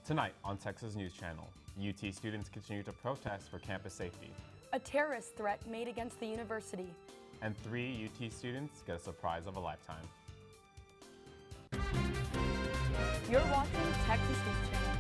Tonight on Texas News Channel, UT students continue to protest for campus safety. A terrorist threat made against the university. And 3 UT students get a surprise of a lifetime. You're watching Texas News Channel.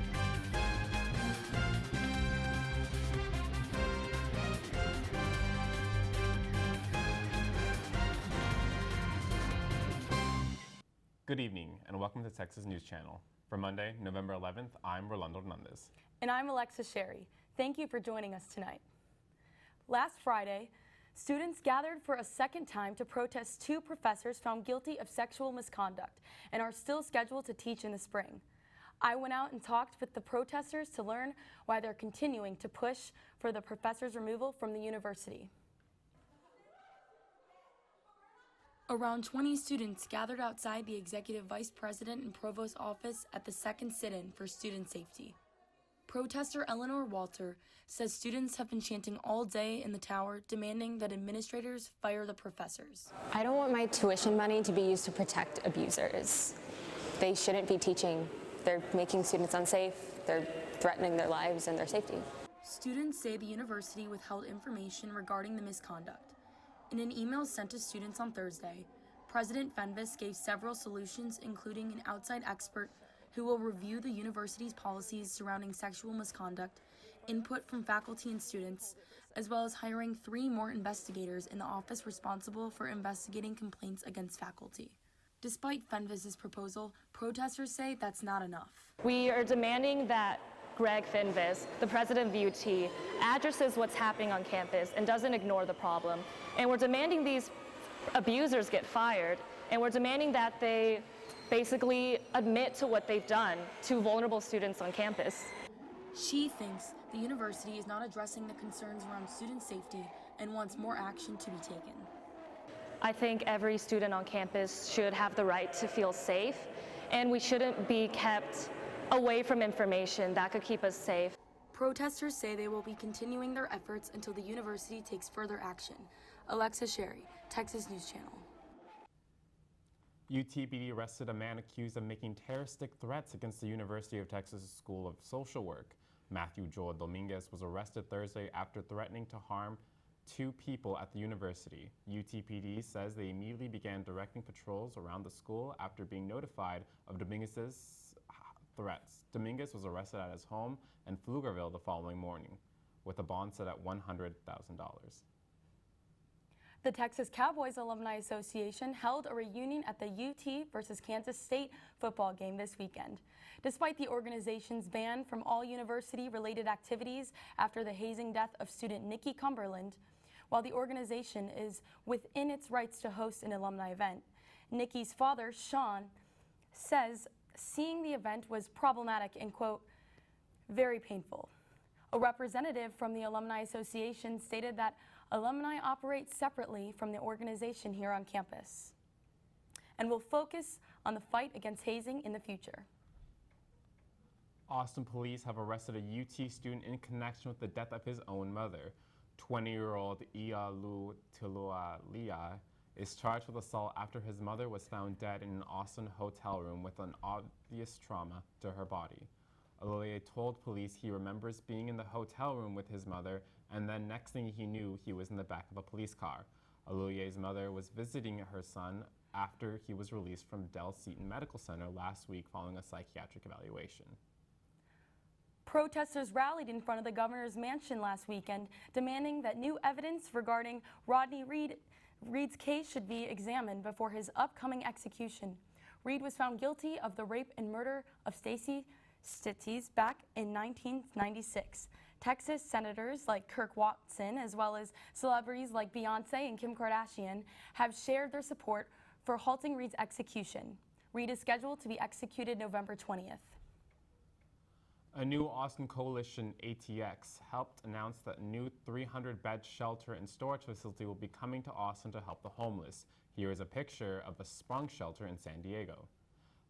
Good evening and welcome to Texas News Channel. For Monday, November 11th, I'm Rolando Hernandez. And I'm Alexa Sherry. Thank you for joining us tonight. Last Friday, students gathered for a second time to protest 2 professors found guilty of sexual misconduct and are still scheduled to teach in the spring. I went out and talked with the protesters to learn why they're continuing to push for the professors' removal from the university. Around 20 students gathered outside the Executive Vice President and Provost's office at the second sit-in for student safety. Protester Eleanor Walter says students have been chanting all day in the tower, demanding that administrators fire the professors. I don't want my tuition money to be used to protect abusers. They shouldn't be teaching. They're making students unsafe. They're threatening their lives and their safety. Students say the university withheld information regarding the misconduct. In an email sent to students on Thursday, President Fenves gave several solutions, including an outside expert who will review the university's policies surrounding sexual misconduct, input from faculty and students, as well as hiring 3 more investigators in the office responsible for investigating complaints against faculty. Despite Fenves' proposal, protesters say that's not enough. We are demanding that Greg Fenves, the president of UT, addresses what's happening on campus and doesn't ignore the problem. And we're demanding these abusers get fired, and we're demanding that they basically admit to what they've done to vulnerable students on campus. She thinks the university is not addressing the concerns around student safety and wants more action to be taken. I think every student on campus should have the right to feel safe, and we shouldn't be kept away from information that could keep us safe. Protesters say they will be continuing their efforts until the university takes further action. Elexa Sherry, Texas News Channel. Utpd arrested a man accused of making terroristic threats against the University of Texas School of Social Work. Matthew Joel Dominguez was arrested Thursday after threatening to harm 2 people at the university. Utpd says they immediately began directing patrols around the school after being notified of Dominguez's threats. Dominguez was arrested at his home in Pflugerville the following morning, with a bond set at $100,000. The Texas Cowboys Alumni Association held a reunion at the UT versus Kansas State football game this weekend. Despite the organization's ban from all university-related activities after the hazing death of student Nikki Cumberland, while the organization is within its rights to host an alumni event, Nikki's father, Sean, says seeing the event was problematic and, quote, very painful. A representative from the Alumni Association stated that alumni operate separately from the organization here on campus and will focus on the fight against hazing in the future. Austin police have arrested a UT student in connection with the death of his own mother. 20-year-old Ialu Tilualia is charged with assault after his mother was found dead in an Austin hotel room with an obvious trauma to her body. Alulia told police he remembers being in the hotel room with his mother, and then next thing he knew, he was in the back of a police car. Alulia's mother was visiting her son after he was released from Del Seaton Medical Center last week following a psychiatric evaluation. Protesters rallied in front of the governor's mansion last weekend, demanding that new evidence regarding Rodney Reed's case should be examined before his upcoming execution. Reed was found guilty of the rape and murder of Stacy Stitties back in 1996. Texas senators like Kirk Watson, as well as celebrities like Beyonce and Kim Kardashian, have shared their support for halting Reed's execution. Reed is scheduled to be executed November 20th. A new Austin coalition, ATX, helped announce that a new 300-bed shelter and storage facility will be coming to Austin to help the homeless. Here is a picture of the Sprung shelter in San Diego.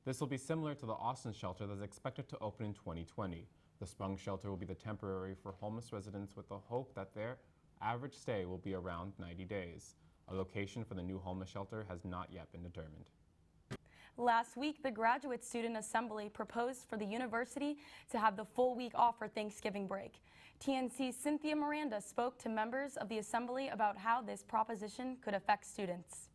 This will be similar to the Austin shelter that is expected to open in 2020. The Sprung shelter will be the temporary for homeless residents with the hope that their average stay will be around 90 days. A location for the new homeless shelter has not yet been determined. Last week, the Graduate Student Assembly proposed for the university to have the full week off for Thanksgiving break. TNC's Cynthia Miranda spoke to members of the assembly about how this proposition could affect students.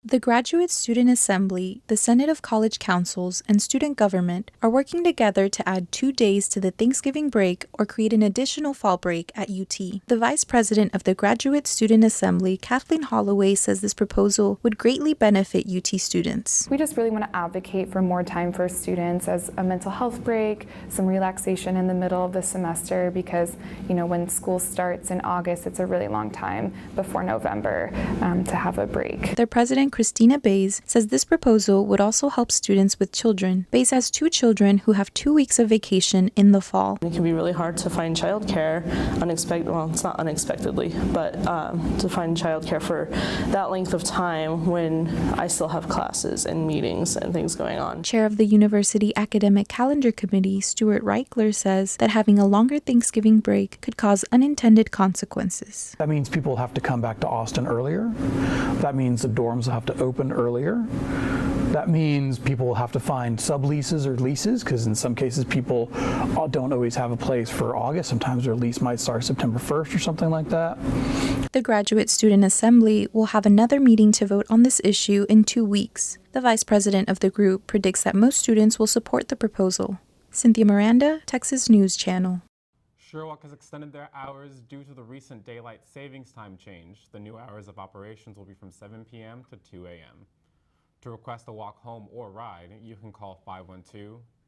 The Graduate Student Assembly, the Senate of College Councils, and student government are working together to add 2 days to the Thanksgiving break or create an additional fall break at UT. The Vice President of the Graduate Student Assembly, Kathleen Holloway, says this proposal would greatly benefit UT students. We just really want to advocate for more time for students as a mental health break, some relaxation in the middle of the semester because, when school starts in August, it's a really long time before November to have a break. Their president, Christina Bays, says this proposal would also help students with children. Bays has 2 children who have 2 weeks of vacation in the fall. It can be really hard to find childcare well, it's not unexpectedly, but to find childcare for that length of time when I still have classes and meetings and things going on. Chair of the University Academic Calendar Committee, Stuart Reichler, says that having a longer Thanksgiving break could cause unintended consequences. That means people have to come back to Austin earlier. That means the dorms will have to open earlier. That means people will have to find subleases or leases because in some cases people don't always have a place for August. Sometimes their lease might start September 1st or something like that. The Graduate Student Assembly will have another meeting to vote on this issue in 2 weeks. The vice president of the group predicts that most students will support the proposal. Cynthia Miranda, Texas News Channel. Sherwock has extended their hours due to the recent daylight savings time change. The new hours of operations will be from 7 p.m. to 2 a.m. To request a walk home or ride, you can call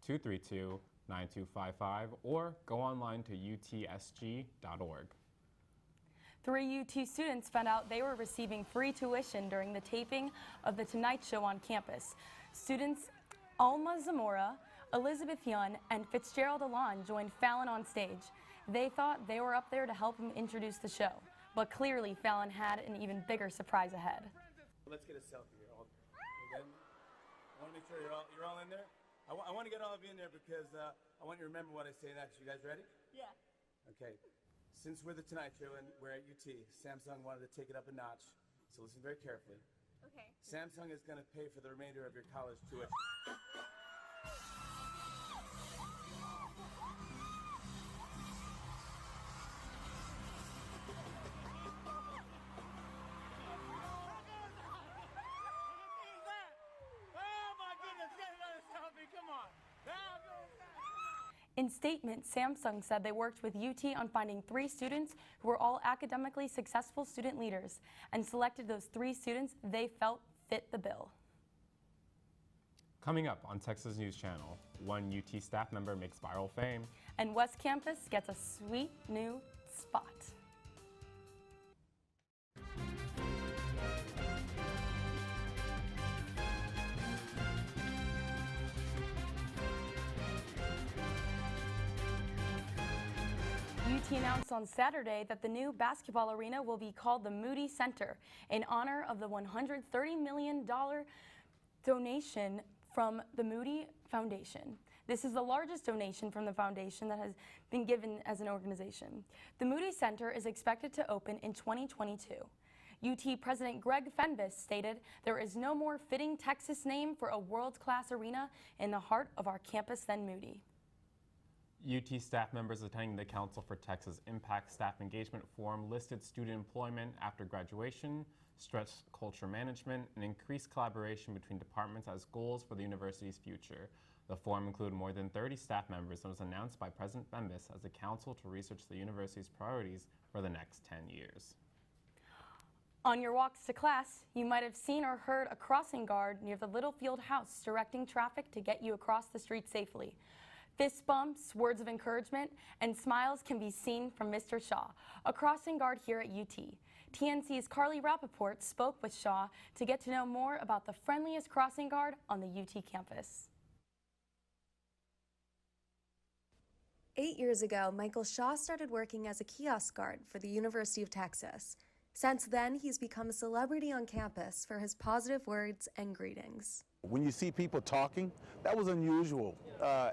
512-232-9255 or go online to utsg.org. 3 UT students found out they were receiving free tuition during the taping of The Tonight Show on campus. Students Alma Zamora, Elizabeth Young, and Fitzgerald Alon joined Fallon on stage. They thought they were up there to help him introduce the show, but clearly Fallon had an even bigger surprise ahead. Let's get a selfie here. I want to make sure you're all in there. I want to get all of you in there because I want you to remember what I say next. You guys ready? Yeah. Okay. Since we're The Tonight Show and we're at UT, Samsung wanted to take it up a notch, so listen very carefully. Okay. Samsung is going to pay for the remainder of your college tuition. In statement, Samsung said they worked with UT on finding 3 students who were all academically successful student leaders and selected those 3 students they felt fit the bill. Coming up on Texas News Channel, one UT staff member makes viral fame. And West Campus gets a sweet new spot. UT announced on Saturday that the new basketball arena will be called the Moody Center in honor of the $130 million donation from the Moody Foundation. This is the largest donation from the foundation that has been given as an organization. The Moody Center is expected to open in 2022. UT President Greg Fenves stated, "There is no more fitting Texas name for a world-class arena in the heart of our campus than Moody." UT staff members attending the Council for Texas Impact Staff Engagement Forum listed student employment after graduation, stretched culture management, and increased collaboration between departments as goals for the university's future. The forum included more than 30 staff members and was announced by President Fenves as a council to research the university's priorities for the next 10 years. On your walks to class, you might have seen or heard a crossing guard near the Littlefield House directing traffic to get you across the street safely. Fist bumps, words of encouragement, and smiles can be seen from Mr. Shaw, a crossing guard here at UT. TNC's Carly Rappaport spoke with Shaw to get to know more about the friendliest crossing guard on the UT campus. 8 years ago, Michael Shaw started working as a kiosk guard for the University of Texas. Since then, he's become a celebrity on campus for his positive words and greetings. When you see people talking, that was unusual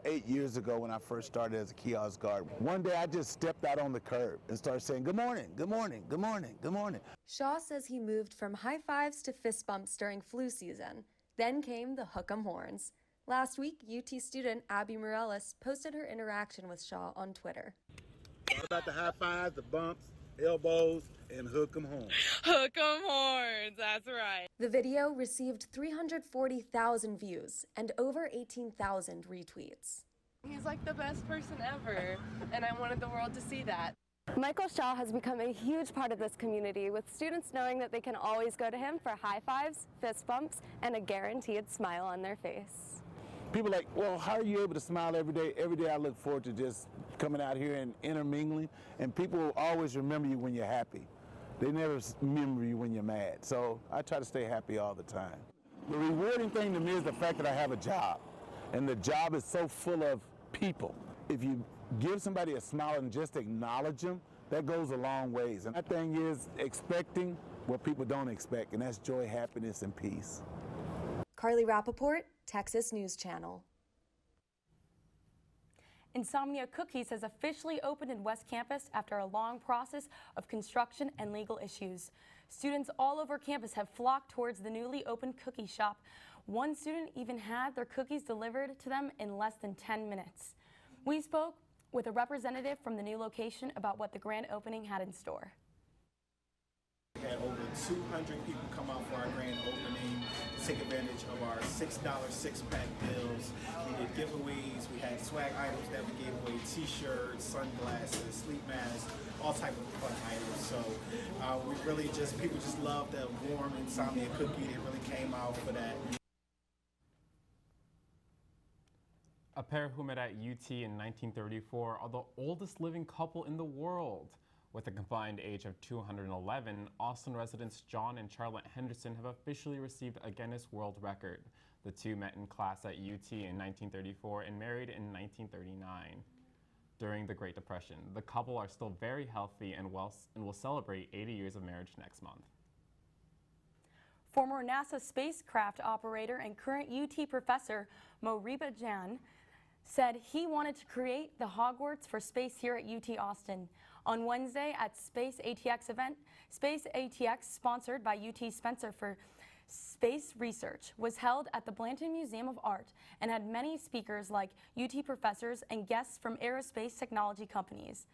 8 years ago when I first started as a kiosk guard. One day I just stepped out on the curb and started saying, "Good morning, good morning, good morning, good morning." Shaw says he moved from high fives to fist bumps during flu season. Then came the hook 'em horns. Last week, UT student Abby Morales posted her interaction with Shaw on Twitter. All about the high fives, the bumps, elbows, and hook 'em home. Hook 'em horns, that's right. The video received 340,000 views and over 18,000 retweets. He's like the best person ever, and I wanted the world to see that. Michael Shaw has become a huge part of this community, with students knowing that they can always go to him for high fives, fist bumps, and a guaranteed smile on their face. People are like, well, how are you able to smile every day? Every day I look forward to just coming out here and intermingling, and people will always remember you when you're happy. They never remember you when you're mad. So I try to stay happy all the time. The rewarding thing to me is the fact that I have a job, and the job is so full of people. If you give somebody a smile and just acknowledge them, that goes a long ways. And that thing is expecting what people don't expect, and that's joy, happiness, and peace. Carly Rappaport, Texas News Channel. Insomnia Cookies has officially opened in West Campus after a long process of construction and legal issues. Students all over campus have flocked towards the newly opened cookie shop. One student even had their cookies delivered to them in less than 10 minutes. We spoke with a representative from the new location about what the grand opening had in store. We had over 200 people come out for our grand opening to take advantage of our $6 six-pack bills. We did giveaways, we had swag items that we gave away, t-shirts, sunglasses, sleep masks, all type of fun items. So we really just, people just love the warm Insomnia cookie. It really came out for that. A pair who met at UT in 1934 are the oldest living couple in the world. With a combined age of 211, Austin residents John and Charlotte Henderson have officially received a Guinness World Record. The two met in class at UT in 1934 and married in 1939. During the Great Depression, the couple are still very healthy and will celebrate 80 years of marriage next month. Former NASA spacecraft operator and current UT professor Moriba Jan said he wanted to create the Hogwarts for space here at UT Austin. On Wednesday at Space ATX event, Space ATX, sponsored by UT Spencer for Space Research, was held at the Blanton Museum of Art and had many speakers like UT professors and guests from aerospace technology companies.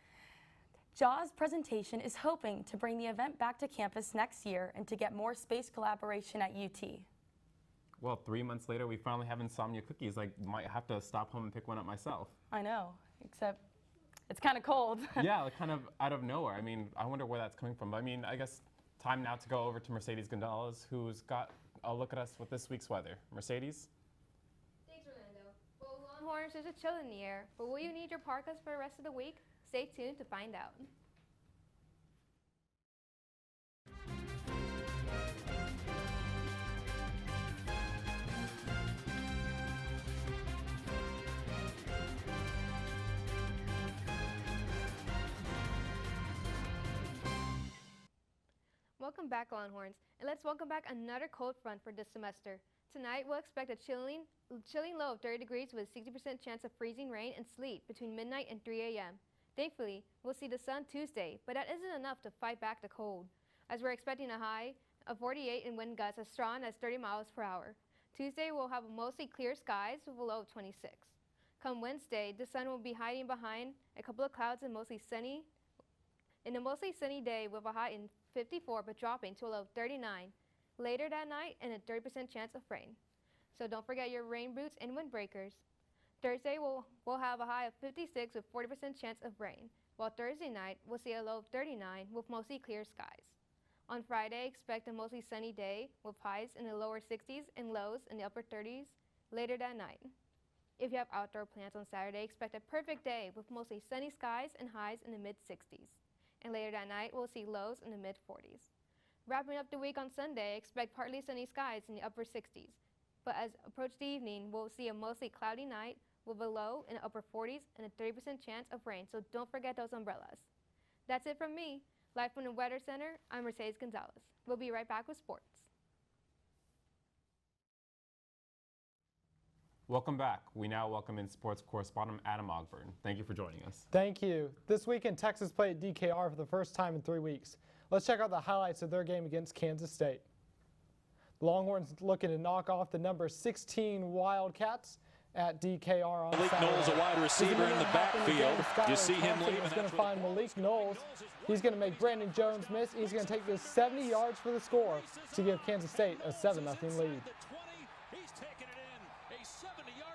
JAW's presentation is hoping to bring the event back to campus next year and to get more space collaboration at UT. Well, 3 months later, we finally have Insomnia cookies. I might have to stop home and pick one up myself. I know, except it's kind of cold. Yeah, like kind of out of nowhere. I mean, I wonder where that's coming from. But I mean, I guess time now to go over to Mercedes Gonzalez, who's got a look at us with this week's weather. Mercedes? Thanks, Rolando. Well, Longhorns, there's a chill in the air, but will you need your parkas for the rest of the week? Stay tuned to find out. Welcome back, Longhorns, and let's welcome back another cold front for this semester. Tonight, we'll expect a chilling low of 30 degrees with a 60% chance of freezing rain and sleet between midnight and 3 a.m. Thankfully, we'll see the sun Tuesday, but that isn't enough to fight back the cold, as we're expecting a high of 48 and wind gusts as strong as 30 miles per hour. Tuesday, we'll have mostly clear skies with a low of 26. Come Wednesday, the sun will be hiding behind a couple of clouds and mostly sunny. In a mostly sunny day with a high in 54 but dropping to a low of 39 later that night and a 30% chance of rain. So don't forget your rain boots and windbreakers. Thursday we'll have a high of 56 with 40% chance of rain, while Thursday night we'll see a low of 39 with mostly clear skies. On Friday, expect a mostly sunny day with highs in the lower 60s and lows in the upper 30s later that night. If you have outdoor plans on Saturday, expect a perfect day with mostly sunny skies and highs in the mid-60s. And later that night, we'll see lows in the mid-40s. Wrapping up the week on Sunday, expect partly sunny skies in the upper 60s. But as approach the evening, we'll see a mostly cloudy night with a low in the upper 40s and a 30% chance of rain, so don't forget those umbrellas. That's it from me. Live from the Weather Center, I'm Mercedes Gonzalez. We'll be right back with sports. Welcome back. We now welcome in sports correspondent Adam Ogburn. Thank you for joining us. Thank you. This weekend, Texas played DKR for the first time in 3 weeks. Let's check out the highlights of their game against Kansas State. Longhorns looking to knock off the number 16 Wildcats at DKR on Malik Saturday. Knowles, a wide receiver in the backfield. You see him leave. He's going to find Malik Knowles. He's going to make Brandon Jones miss. He's going to take this 70 yards for the score to give Kansas State a 7-0 lead.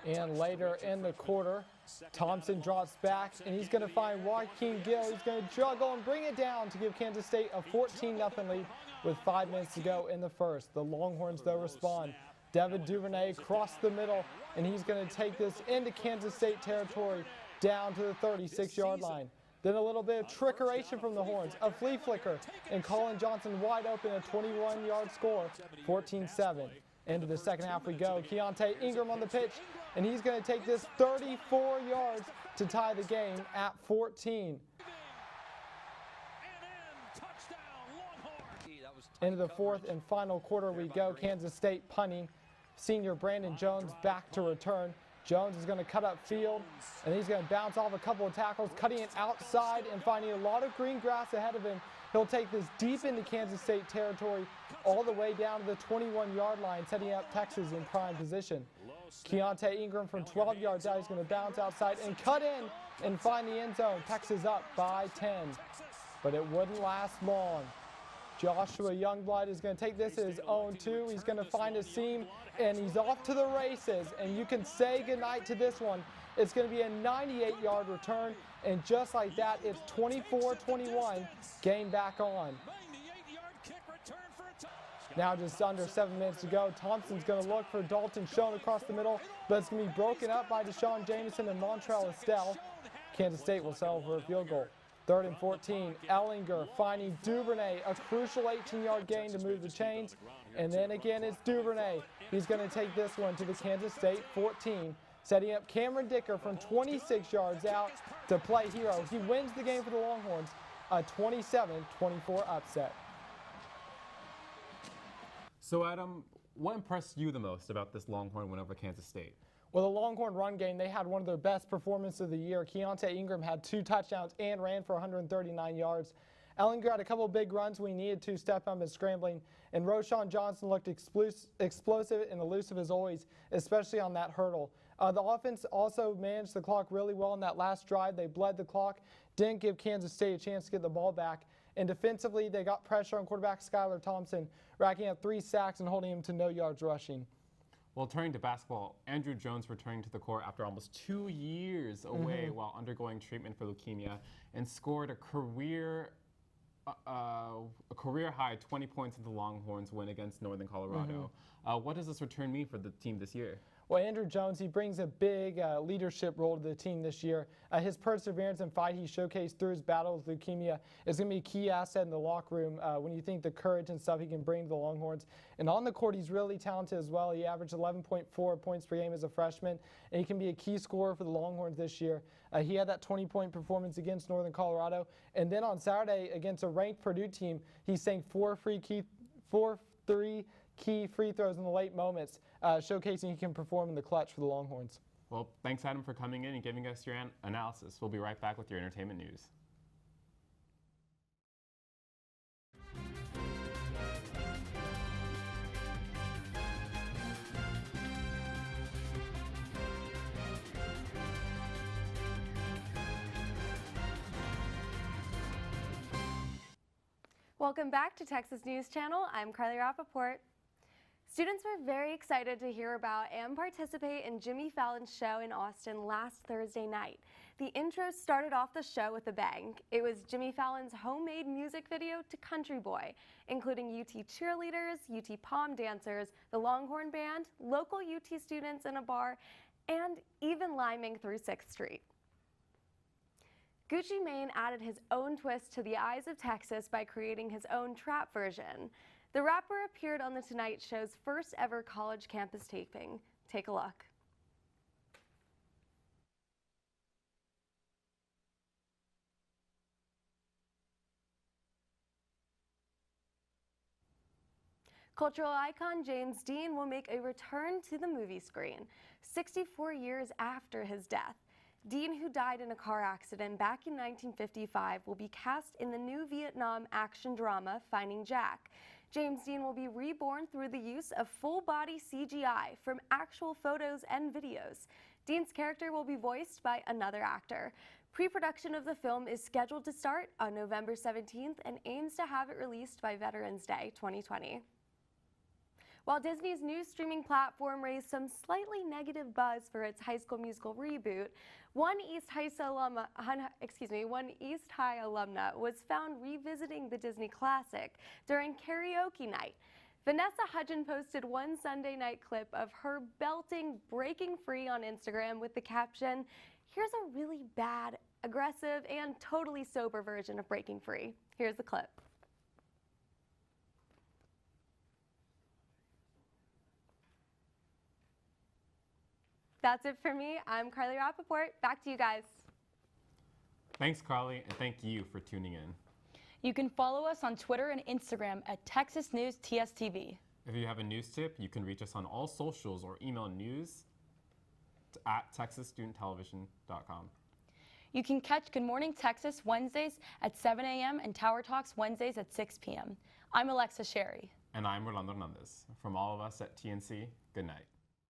And later in the quarter, Thompson drops back, and he's going to find Joaquin Gill. He's going to juggle and bring it down to give Kansas State a 14-0 lead with 5 minutes to go in the first. The Longhorns, though, respond. Devin Duvernay across the middle, and he's going to take this into Kansas State territory down to the 36-yard line. Then a little bit of trickeration from the Horns, a flea flicker, and Colin Johnson wide open, a 21-yard score, 14-7. Into the second half we go. Keontae Ingram on the pitch, and he's going to take this 34 yards to tie the game at 14. Into the fourth and final quarter we go. Kansas State punting. Senior Brandon Jones back to return. Jones is going to cut up field, and he's going to bounce off a couple of tackles, cutting it outside and finding a lot of green grass ahead of him. He'll take this deep into Kansas State territory all the way down to the 21-yard line, setting up Texas in prime position. Keontae Ingram from 12 yards out, he's going to bounce outside and cut in and find the end zone. Texas up by 10, but it wouldn't last long. Joshua Youngblood is going to take this as his own too. He's going to find a seam, and he's off to the races. And you can say goodnight to this one. It's going to be a 98-yard return, and just like that, it's 24-21, game back on. Now just under 7 minutes to go. Thompson's going to look for Dalton Schoen across the middle, but it's going to be broken up by Deshaun Jameson and Montrell Estelle. Kansas State will settle for a field goal. 3rd and 14, Ellinger finding Duvernay, a crucial 18-yard gain to move the chains. And then again, it's Duvernay. He's going to take this one to the Kansas State 14, setting up Cameron Dicker from 26 yards out to play hero. He wins the game for the Longhorns, a 27-24 upset. So, Adam, what impressed you the most about this Longhorn win over Kansas State? Well, the Longhorn run game, they had one of their best performances of the year. Keontae Ingram had 2 touchdowns and ran for 139 yards. Ellinger had a couple of big runs when he needed to step up and scrambling. And Roschon Johnson looked explosive and elusive as always, especially on that hurdle. The offense also managed the clock really well in that last drive. They bled the clock, didn't give Kansas State a chance to get the ball back. And defensively, they got pressure on quarterback Skylar Thompson, racking up 3 sacks and holding him to no yards rushing. Well, turning to basketball, Andrew Jones returning to the court after almost 2 years away while undergoing treatment for leukemia, and scored a career high 20 points in the Longhorns win against Northern Colorado. What does this return mean for the team this year? Well, Andrew Jones, he brings a big leadership role to the team this year. His perseverance and fight he showcased through his battle with leukemia is going to be a key asset in the locker room when you think the courage and stuff he can bring to the Longhorns. And on the court, he's really talented as well. He averaged 11.4 points per game as a freshman, and he can be a key scorer for the Longhorns this year. He had that 20-point performance against Northern Colorado. And then on Saturday against a ranked Purdue team, he sank 4 key free throws in the late moments, showcasing he can perform in the clutch for the Longhorns. Well, thanks, Adam, for coming in and giving us your analysis. We'll be right back with your entertainment news. Welcome back to Texas News Channel. I'm Carly Rappaport. Students were very excited to hear about and participate in Jimmy Fallon's show in Austin last Thursday night. The intro started off the show with a bang. It was Jimmy Fallon's homemade music video to Country Boy, including UT cheerleaders, UT pom dancers, the Longhorn Band, local UT students in a bar, and even liming through 6th Street. Gucci Mane added his own twist to The Eyes of Texas by creating his own trap version. The rapper appeared on The Tonight Show's first ever college campus taping. Take a look. Cultural icon James Dean will make a return to the movie screen 64 years after his death. Dean, who died in a car accident back in 1955, will be cast in the new Vietnam action drama Finding Jack. James Dean will be reborn through the use of full-body CGI from actual photos and videos. Dean's character will be voiced by another actor. Pre-production of the film is scheduled to start on November 17th and aims to have it released by Veterans Day 2020. While Disney's new streaming platform raised some slightly negative buzz for its High School Musical reboot, one East High alumna was found revisiting the Disney classic during karaoke night. Vanessa Hudgens posted one Sunday night clip of her belting Breaking Free on Instagram with the caption, "Here's a really bad, aggressive, and totally sober version of Breaking Free." Here's the clip. That's it for me. I'm Carly Rappaport. Back to you guys. Thanks, Carly, and thank you for tuning in. You can follow us on Twitter and Instagram at Texas News TSTV. If you have a news tip, you can reach us on all socials or email news@texasstudenttelevision.com. You can catch Good Morning Texas Wednesdays at 7 a.m. and Tower Talks Wednesdays at 6 p.m. I'm Alexa Sherry. And I'm Rolando Hernandez. From all of us at TNC, good night.